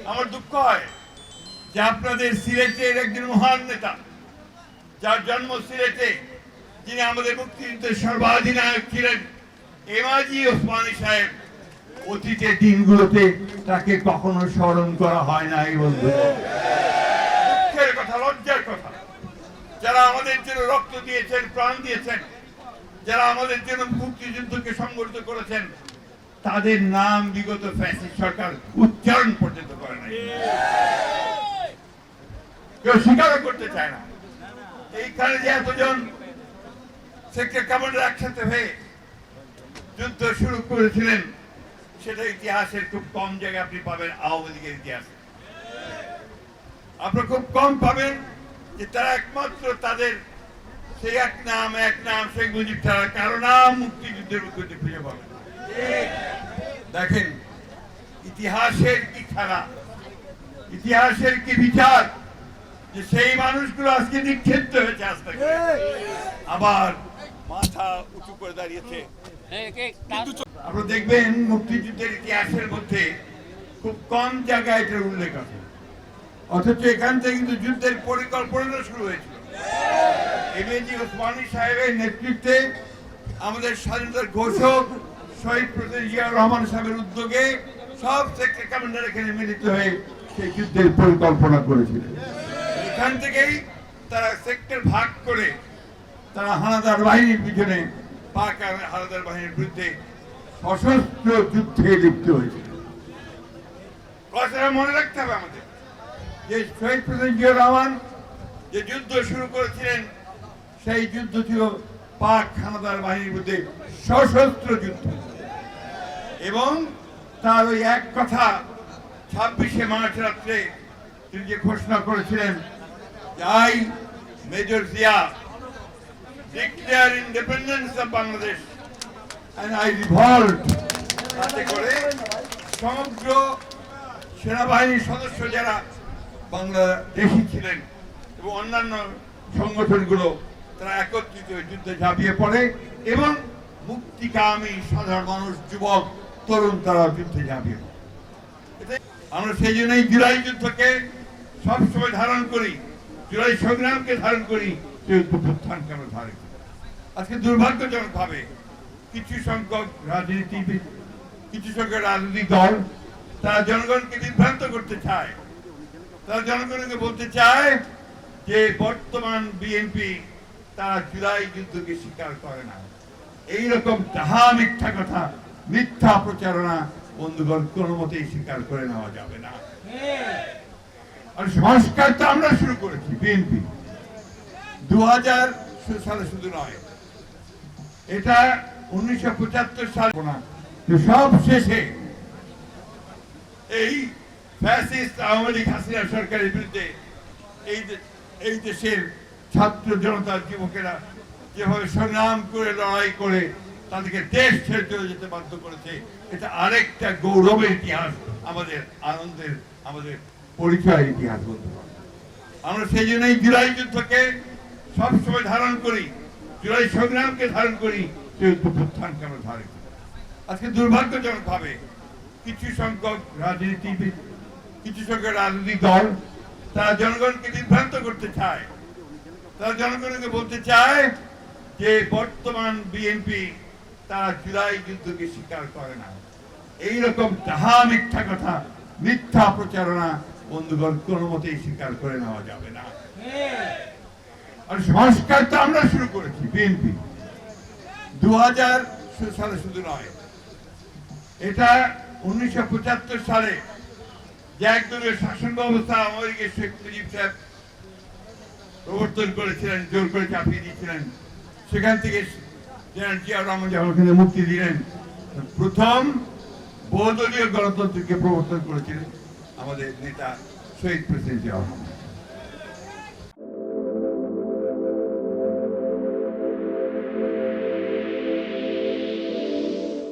আমার দুঃখ হয় যে আপনাদের সিলেটের একজন মহান নেতা, যার জন্ম সিলেটে, যিনি আমাদের মুক্তিযুদ্ধের সর্বাধিনায়ক ছিলেন, এমাজি ওসমানী সাহেব, অতীতের দিনগুলোতে তাকে কখনো স্মরণ করা হয় না। এই বন্ধু, দুঃখের কথা, লজ্জার কথা। যারা আমাদের জন্য রক্ত দিয়েছেন, প্রাণ দিয়েছেন, যারা আমাদের জন্য মুক্তিযুদ্ধকে সংগঠিত করেছেন, তাদের নাম বিগত ফ্যাসিস্ট সরকার উচ্চারণ পর্যন্ত করে নাই, কেউ স্বীকারও করতে চায় না। এইখানে যে এতজন সেক্টর কমান্ডার একসাথে হয়ে যুদ্ধ শুরু করেছিলেন, সেটা ইতিহাসের খুব কম জায়গায় আপনি পাবেন। আওয়ামী লীগের ইতিহাসে আপনারা খুব কম পাবেন যে তারা একমাত্র তাদের সেই এক নাম শেখ মুজিব ছাড়া কারো নাম মুক্তিযুদ্ধের মধ্যে খুঁজে পাবেন। দেখেন ইতিহাসের কি খেলা, ইতিহাসের কি বিচার, যে সেই মানুষগুলো আজকে নিক্ষিপ্ত হয়েছে, আজ থেকে আবার মাথা উঁচু করে দাঁড়িয়েছে। আপনারা দেখবেন মুক্তিযুদ্ধের ইতিহাসের মধ্যে খুব কম জায়গায় এটার উল্লেখ আছে, অথচ এখান থেকে কিন্তু যুদ্ধের পরিকল্পনা শুরু হয়েছিল। এমএজি ওসমানী সাহেবের নেতৃত্বে আমাদের স্বাধীনতার ঘোষক শহীদ প্রেসিডেন্ট জিয়াউর রহমান সাহেবের উদ্যোগে সব সেক্টর কমান্ডার এখানে মিলিত হয়ে সেই যুদ্ধের পরিকল্পনা করেছিলেন। এখান থেকেই তারা সেক্টর ভাগ করে তারা হানাদার বাহিনীর পিছনে, পাক হানাদার বাহিনীর বিরুদ্ধে সশস্ত্র যুদ্ধে লিপ্ত হয়েছিল। কথাটা মনে রাখতে হবে আমাদের, যে শহীদ প্রেসিডেন্ট জিয়াউর রহমান যে যুদ্ধ শুরু করেছিলেন, সেই যুদ্ধ ছিল পাক হানাদার বাহিনীর বিরুদ্ধে সশস্ত্র যুদ্ধ। এবং তার ওই এক কথা 26শে মার্চ রাত্রে তিনি যে ঘোষণা করেছিলেন, I, Major Zia, declare independence of Bangladesh and I revolt, তাতে করে সমগ্র সেনাবাহিনীর সদস্য যারা বাংলাদেশি ছিলেন এবং অন্যান্য সংগঠনগুলো, তারা একত্রিত হয়ে যুদ্ধে ঝাঁপিয়ে পড়ে এবং মুক্তিকামী সাধারণ মানুষ, যুবক, তরুণ, তারা যুদ্ধে ঝাঁপিয়ে পড়ে। আমরা সেই জন্যই জুলাই যুদ্ধকে সবসময় ধারণ করি, জুলাই সংগ্রামকে ধারণ করি, উত্থানকে আমরা ধারণ করি। আজকে দুর্ভাগ্যজনক ভাবে কিছু সংখ্যক রাজনীতিবিদ, কিছু সংখ্যক রাজনৈতিক দল, তারা জনগণকে বিভ্রান্ত করতে চায়। তারা জনগণকে বলতে চায় যে বর্তমান বিএনপি তারা জুলাই যুদ্ধকে স্বীকার করে না। এইরকম যাহা মিথ্যা কথা, মিথ্যা প্রচারণা বন্ধুগণ কোনো মতেই স্বীকার করে নেওয়া যাবে না। আর সংস্কার তো আমরা শুরু করেছি, বিএনপি 2000 সালে শুধু নয়, এটা 1975 সাল না, সব শেষে এই ফ্যাসিস্ট আওয়ামী লীগ হাসিনা সরকারের বিরুদ্ধে এই দেশের ছাত্র জনতা, যুবকেরা যেভাবে সংগ্রাম করে, লড়াই করে তাদেরকে দেশ ছেড়ে চলে যেতে বাধ্য করেছে, এটা আরেকটা গৌরবের ইতিহাস, আমাদের আনন্দের, আমাদের পরিচয়ের ইতিহাস বলতে পারি। আমরা সেই জন্যই জুলাই যুদ্ধকে সবসময় ধারণ করি, জুলাই সংগ্রামকে ধারণ করি, উত্থানকে আমরা ধারণ করি। আজকে দুর্ভাগ্যজনক ভাবে কিছু সংখ্যক রাজনীতিবিদ, কিছু সংখ্যক রাজনৈতিক দল, তারা জনগণকে বিভ্রান্ত করতে চায়। তারা জনগণকে বলতে চায় যে বর্তমান বিএনপি তারা জুলাই যুদ্ধকে স্বীকার করে না। এইরকম যাহা মিথ্যা কথা, মিথ্যা প্রচারণা বন্ধুগণ কোনো মতেই স্বীকার করে নেওয়া যাবে না। আর সংস্কার তো আমরা শুরু করেছি, বিএনপি 2000 সালে শুধু নয়, এটা 1975 সালে যে একদলীয় শাসন ব্যবস্থা আমেরিকা শেখ মুজিব সাহেব প্রবর্তন করেছিলেন, জোর করে চাপিয়ে দিয়েছিলেন, সেখান থেকে জেনারেল জিয়াউর রহমান যখন মুক্তি দিলেন, প্রথম বহুদলীয় গণতন্ত্রকে প্রবর্তন করেছিলেন আমাদের নেতা শহীদ প্রেসিডেন্ট জিয়াউর রহমান।